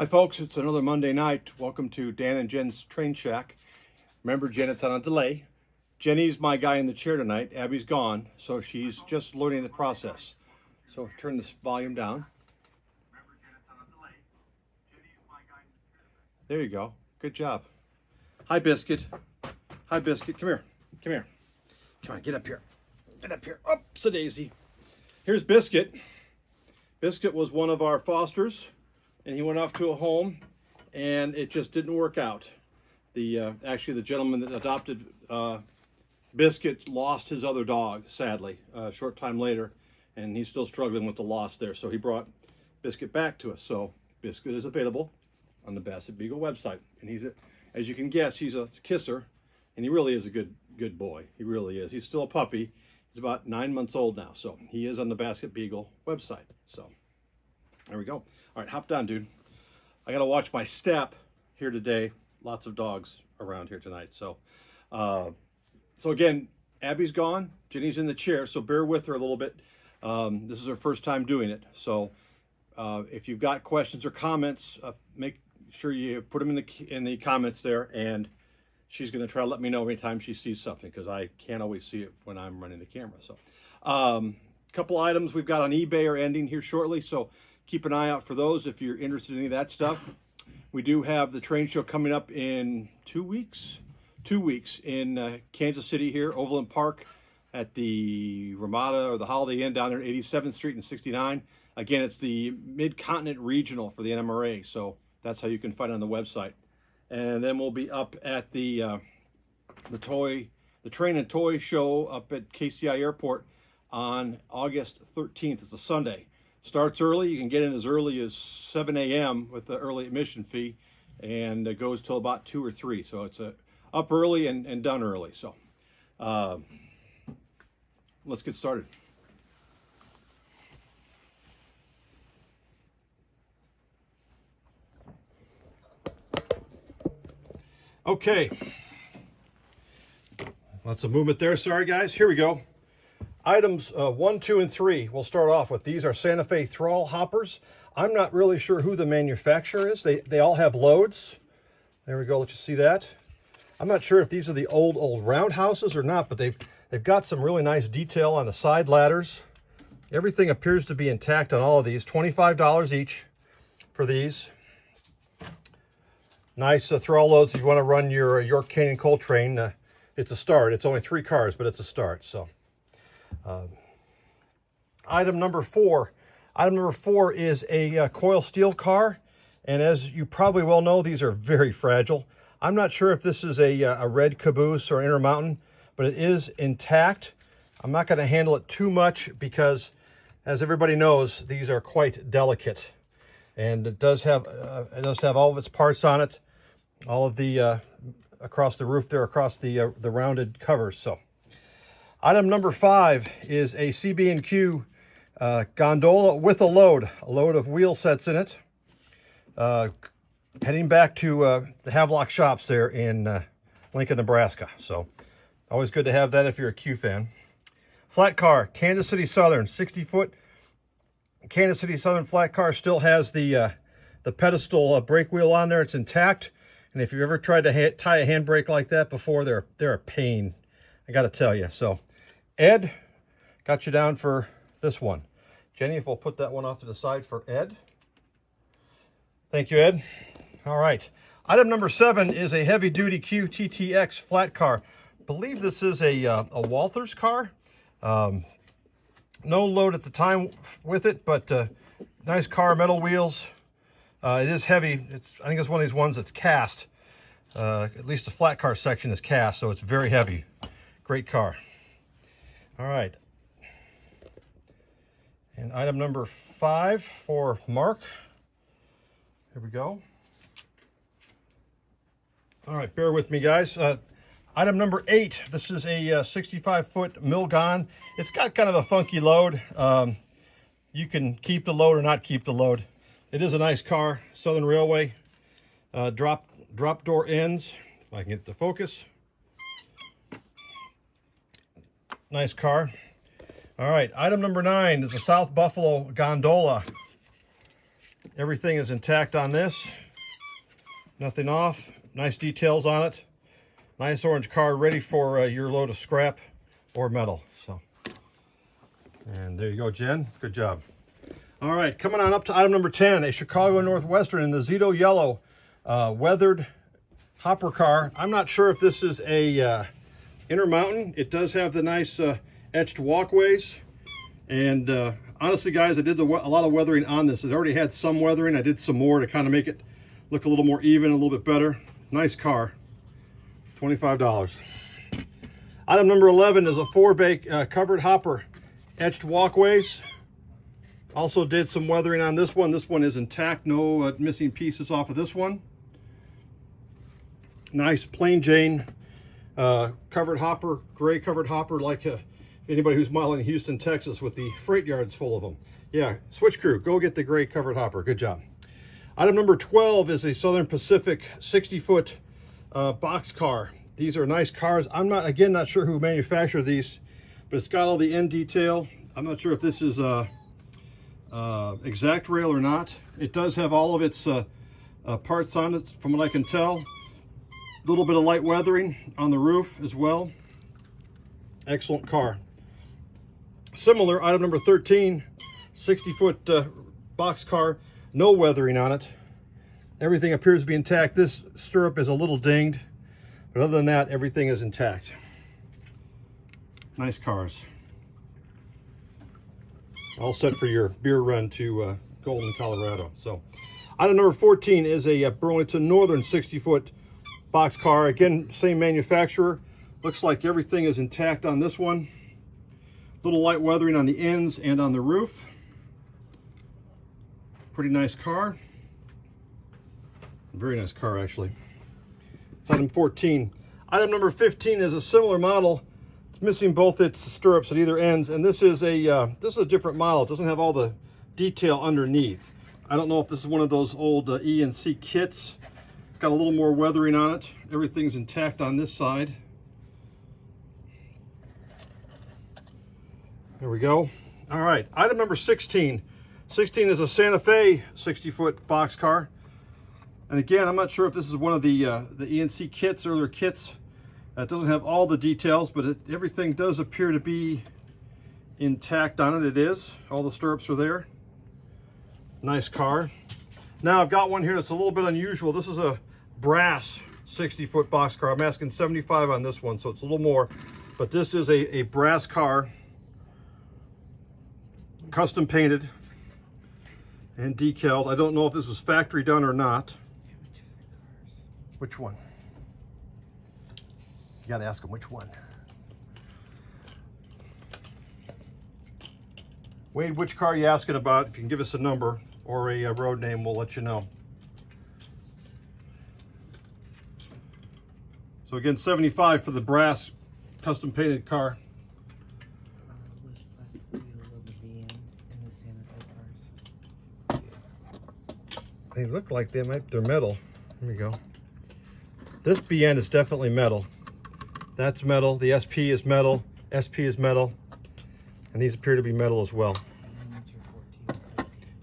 Hi folks, it's another Monday night. Welcome to Dan and Jen's Train Shack. Remember, Jen, it's on a delay. Jenny's my guy in the chair tonight. Abby's gone, so she's just learning the process. So turn this volume down. There you go. Good job. Hi, Biscuit. Hi, Biscuit. Come here. Come here. Come on, get up here. Get up here. Oops, a daisy. Here's Biscuit. Biscuit was one of our fosters, and he went off to a home, and it just didn't work out. Actually, the gentleman that adopted Biscuit lost his other dog, sadly, a short time later, and he's still struggling with the loss there. So he brought Biscuit back to us. So Biscuit is available on the Basset Beagle website, and he's as you can guess, he's a kisser, and he really is a good boy. He really is. He's still a puppy. He's about 9 months old now, so he is on the Basset Beagle website. So there we go. All right, hop down, dude. I got to watch my step here today. Lots of dogs around here tonight. So again, Abby's gone. Jenny's in the chair, so bear with her a little bit. This is her first time doing it. So if you've got questions or comments, make sure you put them in the comments there, and she's going to try to let me know anytime she sees something, because I can't always see it when I'm running the camera. So a couple items we've got on eBay are ending here shortly, so keep an eye out for those if you're interested in any of that stuff. We do have the train show coming up in 2 weeks. 2 weeks in Kansas City here, Overland Park at the Ramada or the Holiday Inn down there at 87th Street and 69. Again, it's the Mid-Continent Regional for the NMRA, so that's how you can find it on the website. And then we'll be up at the Train and Toy Show up at KCI Airport on August 13th. It's a Sunday. Starts early. You can get in as early as 7 a.m. with the early admission fee, and it goes till about 2 or 3. So it's up early and done early. So let's get started. Okay. Lots of movement there. Sorry, guys. Here we go. Items 1, 2, and 3 we'll start off with. These are Santa Fe thrall hoppers. I'm not really sure who the manufacturer is. They all have loads. There we go. Let you see that. I'm not sure if these are the old roundhouses or not, but they've got some really nice detail on the side ladders. Everything appears to be intact on all of these. $25 each for these. Nice thrall loads if you want to run your York Canyon coal train. It's a start. It's only 3 cars, but it's a start. So. Item number 4. Item number 4 is a coil steel car, and as you probably well know, these are very fragile. I'm not sure if this is a red caboose or Intermountain, but it is intact. I'm not going to handle it too much because, as everybody knows, these are quite delicate, and it does have all of its parts on it, all of the across the roof there, across the rounded covers. So. Item number 5 is a CB&Q gondola with a load of wheel sets in it. Heading back to the Havelock shops there in Lincoln, Nebraska. So always good to have that if you're a Q fan. Flat car, Kansas City Southern, 60-foot. Kansas City Southern flat car still has the pedestal brake wheel on there. It's intact. And if you've ever tried to tie a handbrake like that before, they're a pain, I got to tell you. So Ed, got you down for this one. Jenny, if we'll put that one off to the side for Ed. Thank you, Ed. All right. Item number 7 is a heavy-duty QTTX flat car. I believe this is a Walthers car. No load at the time with it, but nice car, metal wheels. It is heavy. I think it's one of these ones that's cast. At least the flat car section is cast, so it's very heavy. Great car. All right. And item number 5 for Mark. Here we go. All right, bear with me, guys. Item number 8. This is a 65-foot Milgon. It's got kind of a funky load. You can keep the load or not keep the load. It is a nice car. Southern Railway. Drop door ends. If I can get the focus. Nice car. All right, item number 9 is a South Buffalo gondola. Everything is intact on this. Nothing off. Nice details on it. Nice orange car, ready for your load of scrap or metal. So, and there you go, Jen. Good job. All right, coming on up to item number 10, a Chicago Northwestern in the Zito yellow weathered hopper car. I'm not sure if this is a Intermountain. It does have the nice etched walkways. And honestly, guys, I did a lot of weathering on this. It already had some weathering. I did some more to kind of make it look a little more even, a little bit better. Nice car. $25. Item number 11 is a 4-bay covered hopper, etched walkways. Also did some weathering on this one. This one is intact, no missing pieces off of this one. Nice plain Jane covered hopper, gray covered hopper, like anybody who's modeling Houston, Texas, with the freight yards full of them. Yeah, switch crew, go get the gray covered hopper. Good job. Item number 12 is a Southern Pacific 60-foot box car. These are nice cars. I'm not sure who manufactured these, but it's got all the end detail. I'm not sure if this is exact rail or not. It does have all of its parts on it, from what I can tell. A little bit of light weathering on the roof as well. Excellent car. Similar, item number 13, 60-foot box car, no weathering on it. Everything appears to be intact. This stirrup is a little dinged, but other than that, everything is intact. Nice cars. All set for your beer run to Golden, Colorado. So, item number 14 is a Burlington Northern 60-foot box car. Again, same manufacturer. Looks like everything is intact on this one. Little light weathering on the ends and on the roof. Pretty nice car. Very nice car, actually. It's item 14. Item number 15 is a similar model. It's missing both its stirrups at either ends, and this is a different model. It doesn't have all the detail underneath. I don't know if this is one of those old E&C kits. It's got a little more weathering on it. Everything's intact on this side. There we go. All right, item number 16. 16 is a Santa Fe 60-foot box car. And again, I'm not sure if this is one of the E&C kits, earlier kits. It doesn't have all the details, but everything does appear to be intact on it. It is. All the stirrups are there. Nice car. Now I've got one here that's a little bit unusual. This is a brass 60-foot box car. I'm asking $75 on this one, so it's a little more. But this is a brass car, custom painted and decaled. I don't know if this was factory done or not. Which one? You gotta ask them which one. Wade, which car are you asking about? If you can give us a number or a road name, we'll let you know. So again, $75 for the brass custom painted car. They look like they're metal. Here we go. This BN is definitely metal. That's metal. The SP is metal. SP is metal. And these appear to be metal as well.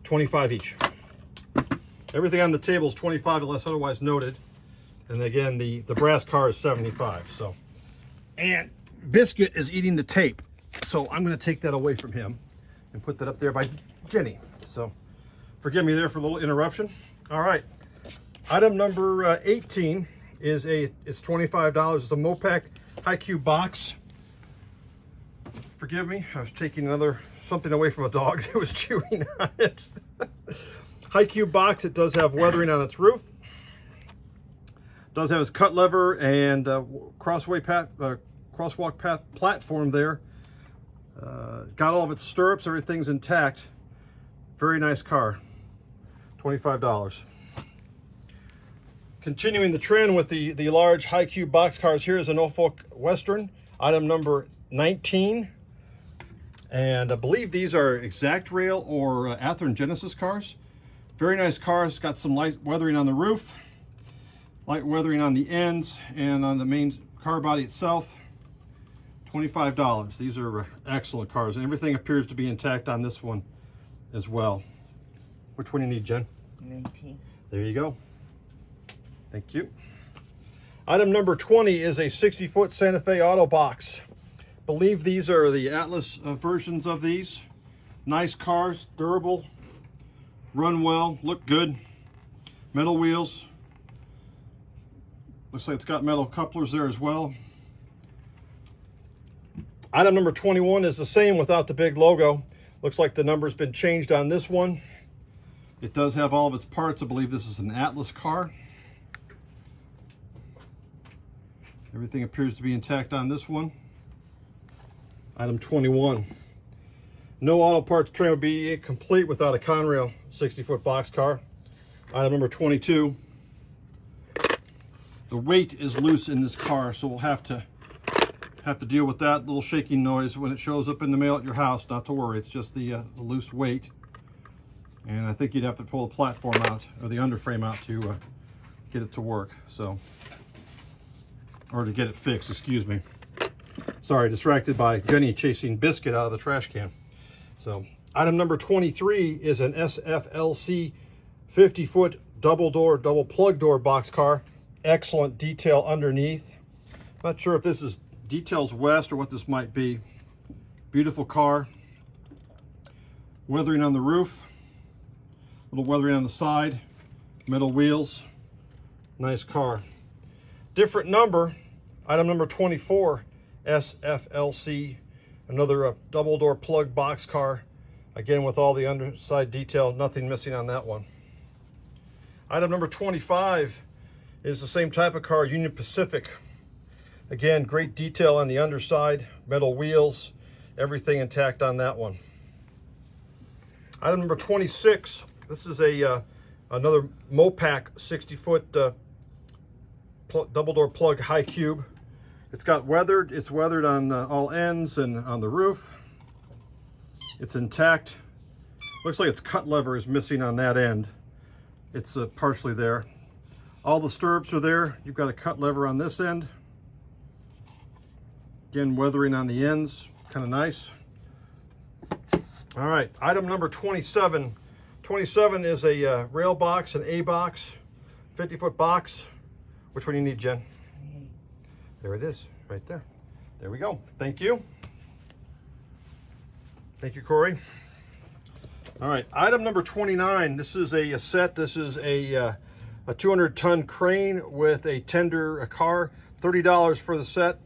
25 each. Everything on the table is 25 unless otherwise noted. And again, the brass car is 75. So, and Biscuit is eating the tape. So I'm going to take that away from him and put that up there by Jenny. So forgive me there for a little interruption. All right. Item number 18 is it's $25. It's a Mopac High-Q box. Forgive me, I was taking something away from a dog that was chewing on it. High-Q box. It does have weathering on its roof. It does have its cut lever and crosswalk path platform there. Got all of its stirrups. Everything's intact. Very nice car. $25. Continuing the trend with the large High-Q box cars, here is a Norfolk Western, item number 19. And I believe these are exact rail or Athearn Genesis cars. Very nice cars. Got some light weathering on the roof, light weathering on the ends, and on the main car body itself. $25. These are excellent cars, and everything appears to be intact on this one as well. Which one do you need, Jen? 19. There you go. Thank you. Item number 20 is a 60-foot Santa Fe auto box. Believe these are the Atlas versions of these. Nice cars, durable, run well, look good. Metal wheels. Looks like it's got metal couplers there as well. Item number 21 is the same without the big logo. Looks like the number's been changed on this one. It does have all of its parts. I believe this is an Atlas car. Everything appears to be intact on this one. Item 21. No auto parts train would be complete without a Conrail 60-foot boxcar. Item number 22. The weight is loose in this car, so we'll have to deal with that little shaking noise when it shows up in the mail at your house. Not to worry, it's just the loose weight. And I think you'd have to pull the platform out, or the underframe out, to get it to work. So, or to get it fixed, excuse me. Sorry, distracted by Jenny chasing Biscuit out of the trash can. So, item number 23 is an SFLC 50-foot double plug door boxcar. Excellent detail underneath. Not sure if this is Details West or what this might be. Beautiful car. Weathering on the roof. A little weathering on the side. Metal wheels. Nice car. Different number. Item number 24. SFLC. Another double door plug box car. Again with all the underside detail. Nothing missing on that one. Item number 25 is the same type of car. Union Pacific. Again, great detail on the underside, metal wheels, everything intact on that one. Item number 26, this is another Mopac 60-foot double door plug high cube. It's weathered on all ends and on the roof. It's intact. Looks like its cut lever is missing on that end. It's partially there. All the stirrups are there. You've got a cut lever on this end. Again, weathering on the ends, kind of nice. All right, item number 27. 27 is a rail box, an A box, 50-foot box. Which one do you need, Jen? There it is, right there. There we go. Thank you. Thank you, Corey. All right, item number 29. This is a set. This is a 200-ton crane with a tender car. $30 for the set.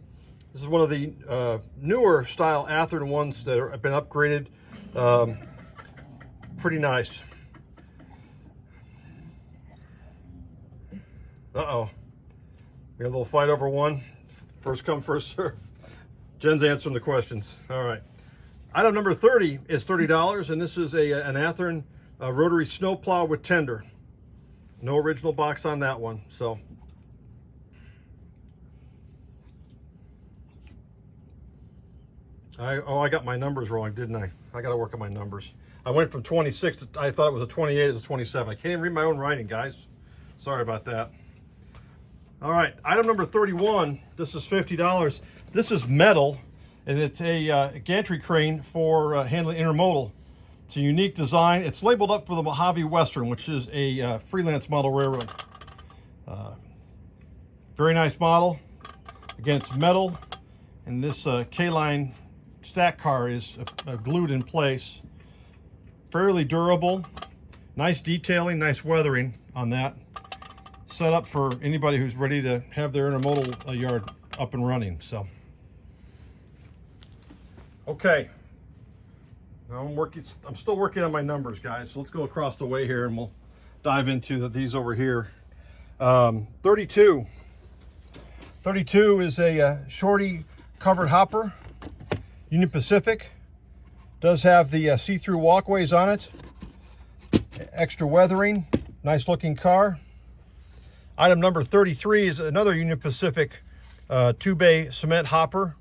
This is one of the newer style Athearn ones that have been upgraded. Pretty nice. Uh-oh. We have a little fight over one. First come, first serve. Jen's answering the questions. All right. Item number 30 is $30, and this is an Athearn rotary snowplow with tender. No original box on that one, so. I got my numbers wrong, didn't I? I got to work on my numbers. I went from 26 to, I thought it was a 28, it was a 27. I can't even read my own writing, guys. Sorry about that. All right, item number 31. This is $50. This is metal, and it's a gantry crane for handling intermodal. It's a unique design. It's labeled up for the Mojave Western, which is a freelance model railroad. Very nice model. Again, it's metal, and this K-line stack car is glued in place. Fairly durable. Nice detailing, nice weathering on that. Set up for anybody who's ready to have their intermodal yard up and running. So, okay. Now I'm still working on my numbers, guys. So let's go across the way here and we'll dive into these over here. 32. 32 is a shorty covered hopper. Union Pacific. Does have the see-through walkways on it. Extra weathering. Nice looking car. Item number 33 is another Union Pacific 2-bay cement hopper.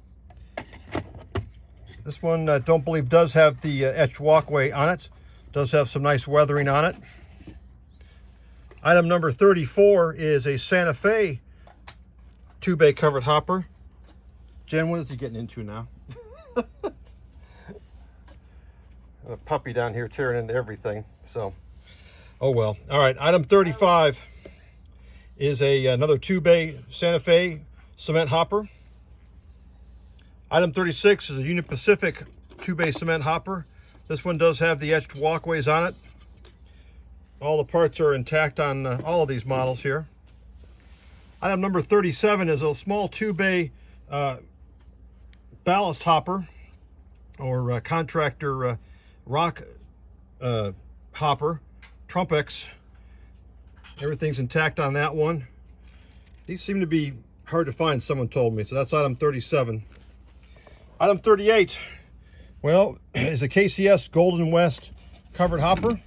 This one, don't believe, does have the etched walkway on it. Does have some nice weathering on it. Item number 34 is a Santa Fe 2-bay covered hopper. Jen, what is he getting into now? A puppy down here tearing into everything. So, Oh well. All right, item 35 is another 2-bay Santa Fe cement hopper. Item 36 is a Union Pacific 2-bay cement hopper. This one does have the etched walkways on it. All the parts are intact on all of these models here. Item number 37 is a small 2-bay ballast hopper, or contractor rock hopper, Trumpex. Everything's intact on that one. These seem to be hard to find, someone told me, so that's item 37. Item 38, well, is a KCS Golden West covered hopper.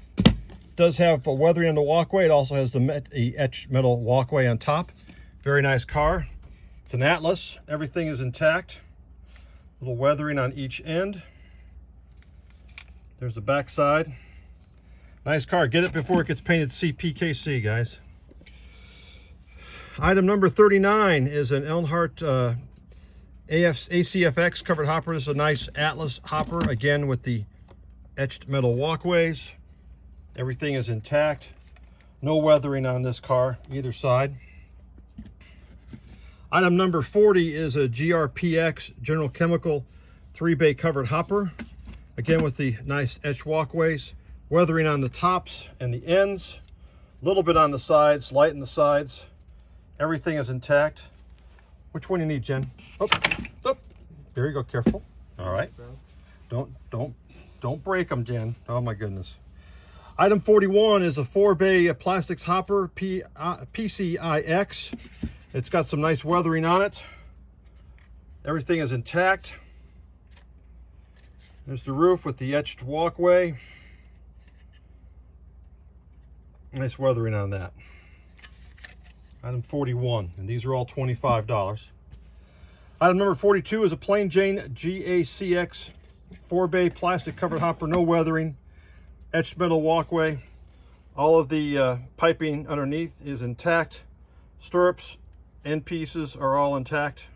Does have weathering on the walkway. It also has the etched metal walkway on top. Very nice car. It's an Atlas. Everything is intact. A little weathering on each end. There's the back side. Nice car. Get it before it gets painted CPKC, guys. Item number 39 is an Earnhardt ACFX covered hopper. This is a nice Atlas hopper, again with the etched metal walkways. Everything is intact. No weathering on this car, either side. Item number 40 is a GRPX General Chemical 3-bay covered hopper. Again with the nice etched walkways. Weathering on the tops and the ends. A little bit on the sides, light in the sides. Everything is intact. Which one you need, Jen? Oh, oh, there you go, careful. All right. Don't break them, Jen. Oh my goodness. Item 41 is a 4-bay plastics hopper, PCIX. It's got some nice weathering on it. Everything is intact. There's the roof with the etched walkway. Nice weathering on that. Item 41, and these are all $25. Item number 42 is a Plain Jane GACX 4-bay plastic covered hopper, no weathering. Etched metal walkway. All of the piping underneath is intact. Stirrups, end pieces are all intact.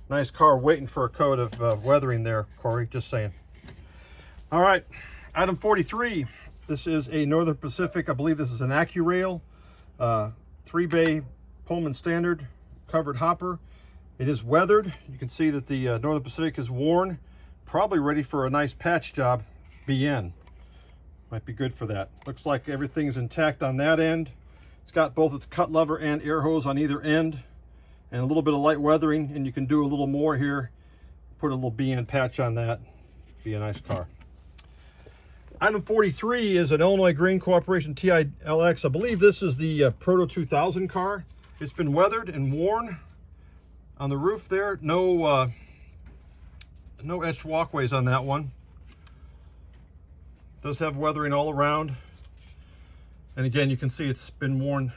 Nice car, waiting for a coat of weathering there, Corey, just saying. All right, item 43. This is a Northern Pacific, I believe this is an AccuRail 3-bay Pullman Standard covered hopper. It is weathered. You can see that the Northern Pacific is worn, probably ready for a nice patch job, BN. Might be good for that. Looks like everything's intact on that end. It's got both its cut lever and air hose on either end, and a little bit of light weathering, and you can do a little more here. Put a little BN patch on that. Be a nice car. Item 43 is an Illinois Grain Corporation TILX. I believe this is the Proto 2000 car. It's been weathered and worn on the roof there. No etched walkways on that one. Does have weathering all around. And again, you can see it's been worn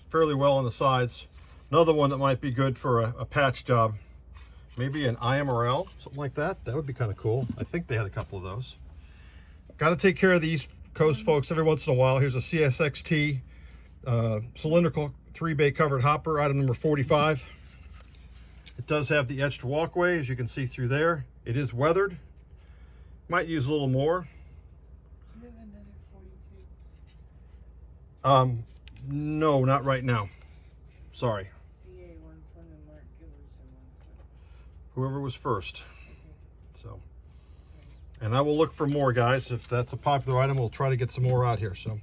fairly well on the sides. Another one that might be good for a patch job. Maybe an IMRL, something like that. That would be kind of cool. I think they had a couple of those. Got to take care of the East Coast folks every once in a while. Here's a CSXT cylindrical 3-bay covered hopper, item number 45. It does have the etched walkway, as you can see through there. It is weathered. Might use a little more. Do you have another 42? No, not right now. Sorry. CA wants one and Mark Gillerson wants one. Whoever was first. Okay. So, and I will look for more, guys. If that's a popular item, we'll try to get some more out here. So,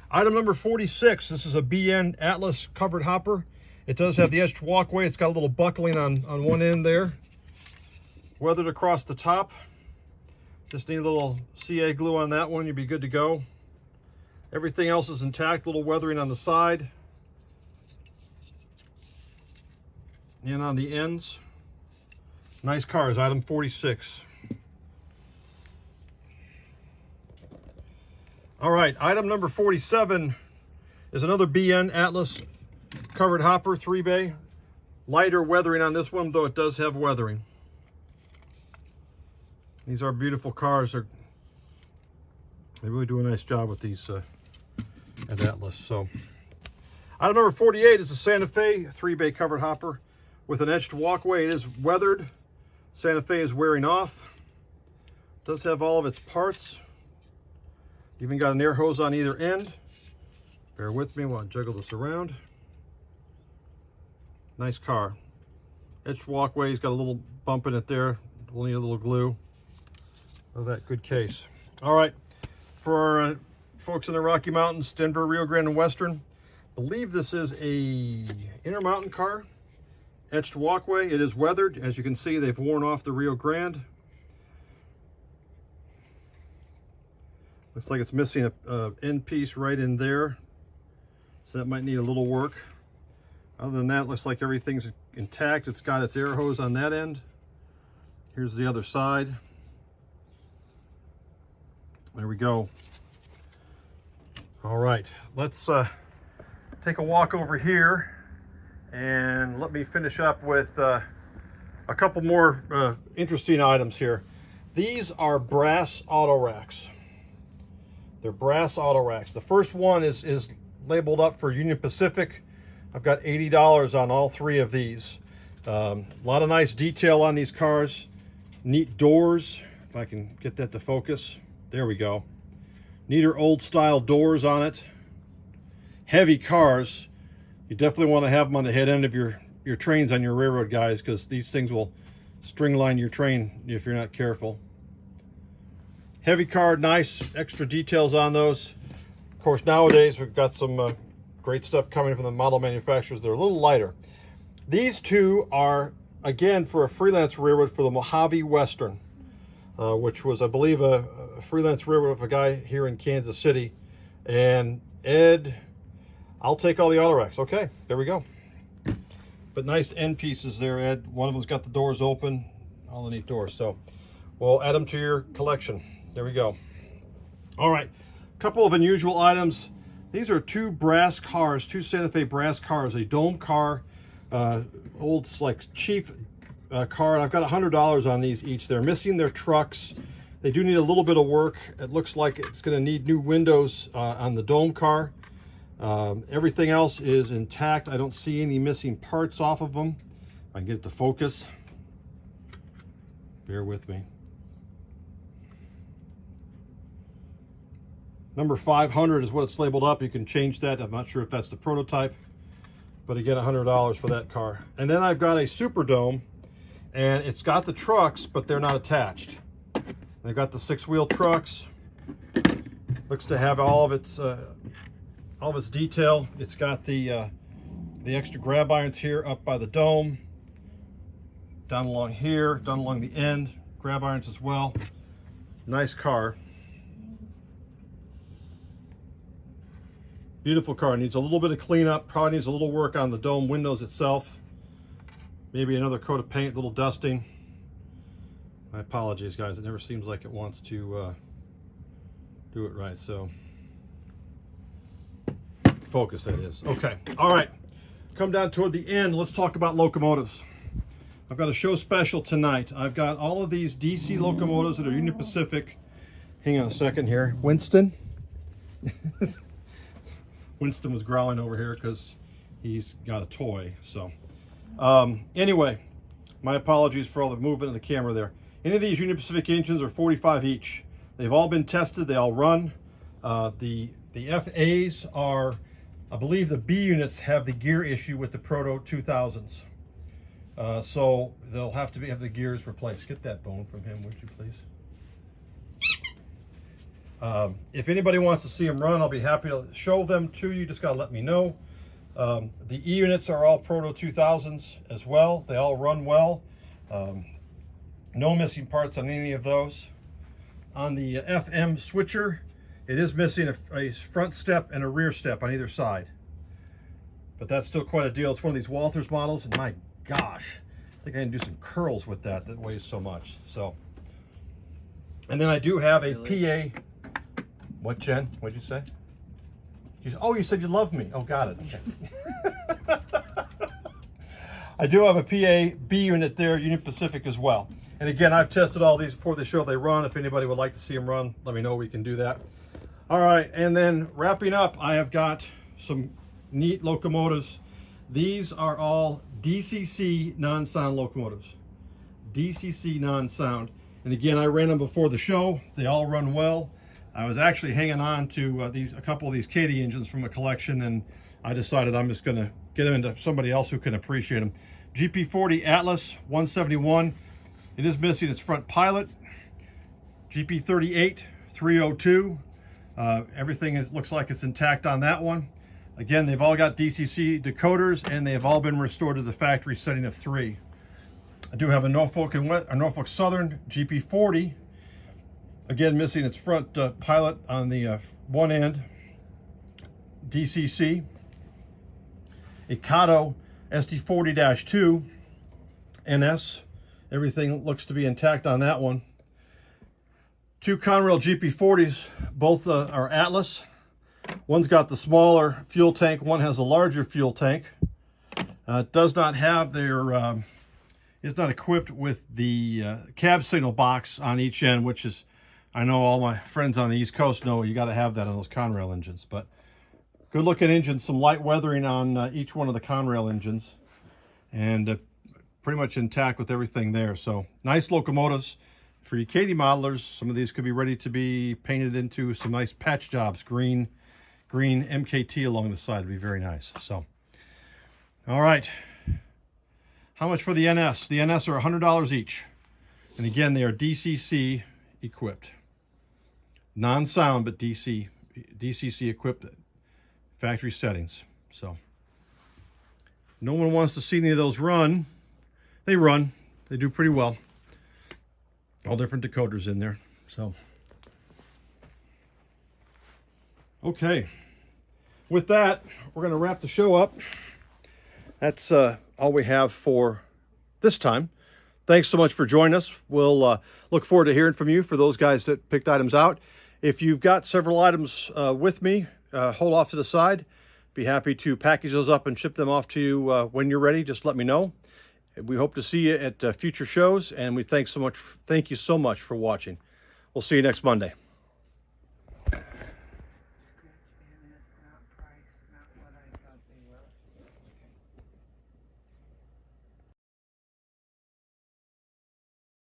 item number 46. This is a BN Atlas covered hopper. It does have the etched walkway. It's got a little buckling on one end there. Weathered across the top. Just need a little CA glue on that one. You'd be good to go. Everything else is intact. Little weathering on the side and on the ends. Nice cars. Item 46. All right, item number 47 is another BN Atlas covered hopper, 3-bay. Lighter weathering on this one, though it does have weathering. These are beautiful cars. They really do a nice job with these at Atlas. So, item number 48 is a Santa Fe 3-bay covered hopper with an etched walkway. It is weathered. Santa Fe is wearing off. Does have all of its parts. Even got an air hose on either end. Bear with me while I juggle this around. Nice car. Edge walkway's got a little bump in it there. We'll need a little glue. Oh, that good case. All right, for our folks in the Rocky Mountains, Denver, Rio Grande, and Western, I believe this is a Intermountain car. Etched walkway. It is weathered. As you can see, they've worn off the Rio Grande. Looks like it's missing a end piece right in there, so that might need a little work. Other than that, looks like everything's intact. It's got its air hose on that end. Here's the other side. There we go. All right, let's take a walk over here and let me finish up with a couple more interesting items here. These are brass auto racks. They're brass auto racks. The first one is labeled up for Union Pacific. I've got $80 on all three of these. A lot of nice detail on these cars. Neat doors, if I can get that to focus. There we go. Neater old style doors on it. Heavy cars. You definitely want to have them on the head end of your trains on your railroad, guys, because these things will string line your train if you're not careful. Heavy car, nice extra details on those. Of course, nowadays we've got some great stuff coming from the model manufacturers. They're a little lighter. These two are, again, for a freelance railroad for the Mojave Western, which was, I believe, a freelance railroad of a guy here in Kansas City. And Ed, I'll take all the auto racks. Okay, there we go. But nice end pieces there, Ed. One of them's got the doors open, all the neat doors. So we'll add them to your collection. There we go. All right, a couple of unusual items. These are two brass cars, two Santa Fe brass cars, a dome car, old like Chief car. And I've got $100 on these each. They're missing their trucks. They do need a little bit of work. It looks like it's going to need new windows on the dome car. Everything else is intact. I don't see any missing parts off of them. If I can get it to focus. Bear with me. Number 500 is what it's labeled up. You can change that. I'm not sure if that's the prototype, but again, $100 for that car. And then I've got a Superdome, and it's got the trucks, but they're not attached. They've got the 6-wheel trucks. Looks to have all of its detail. It's got the extra grab irons here up by the dome, down along here, down along the end, grab irons as well. Nice car. Beautiful car. Needs a little bit of cleanup. Probably needs a little work on the dome windows itself. Maybe another coat of paint, a little dusting. My apologies, guys. It never seems like it wants to do it right. So focus, that is. Okay. All right. Come down toward the end. Let's talk about locomotives. I've got a show special tonight. I've got all of these DC locomotives that are Union Pacific. Hang on a second here. Winston? Winston was growling over here because he's got a toy. So anyway, my apologies for all the movement of the camera there. Any of these Union Pacific engines are 45 each. They've all been tested. They all run. The FAs are, I believe the B units have the gear issue with the Proto 2000s. So they'll have to have the gears replaced. Get that bone from him, would you please? If anybody wants to see them run, I'll be happy to show them to you. Just got to let me know. The E units are all Proto 2000s as well. They all run well. No missing parts on any of those. On the FM switcher, it is missing a front step and a rear step on either side. But that's still quite a deal. It's one of these Walthers models, and my gosh, I think I can do some curls with that weighs so much. So, and then I do have a PA. What, Jen? What'd you say? Oh, you said you love me. Oh, got it. Okay. I do have a PA B unit there, Union Pacific as well. And again, I've tested all these before the show. They run. If anybody would like to see them run, let me know. We can do that. All right, and then wrapping up, I have got some neat locomotives. These are all DCC non-sound locomotives. DCC non-sound. And again, I ran them before the show. They all run well. I was actually hanging on to a couple of these Katie engines from a collection, and I decided I'm just going to get them into somebody else who can appreciate them. GP40 Atlas 171. It is missing its front pilot. GP38 302. Everything looks like it's intact on that one. Again, they've all got DCC decoders, and they have all been restored to the factory setting of 3. I do have a Norfolk Southern GP40. Again, missing its front pilot on the one end. DCC. A Kato SD40-2 NS. Everything looks to be intact on that one. 2 Conrail GP40s, both are Atlas. One's got the smaller fuel tank, one has a larger fuel tank. It does not have their, it's not equipped with the cab signal box on each end, which is, I know all my friends on the East Coast know you got to have that on those Conrail engines. But good looking engines, some light weathering on each one of the Conrail engines, and pretty much intact with everything there. So nice locomotives. For you Katie modelers, some of these could be ready to be painted into some nice patch jobs. Green MKT along the side would be very nice. So, all right. How much for the NS? The NS are $100 each. And again, they are DCC equipped. Non-sound, but DCC equipped factory settings. So, no one wants to see any of those run. They run. They do pretty well. All different decoders in there. So, okay. With that, we're going to wrap the show up. That's all we have for this time. Thanks so much for joining us. We'll look forward to hearing from you for those guys that picked items out. If you've got several items with me, hold off to the side. Be happy to package those up and ship them off to you when you're ready. Just let me know. We hope to see you at future shows, and we thank you so much for watching. We'll see you next Monday.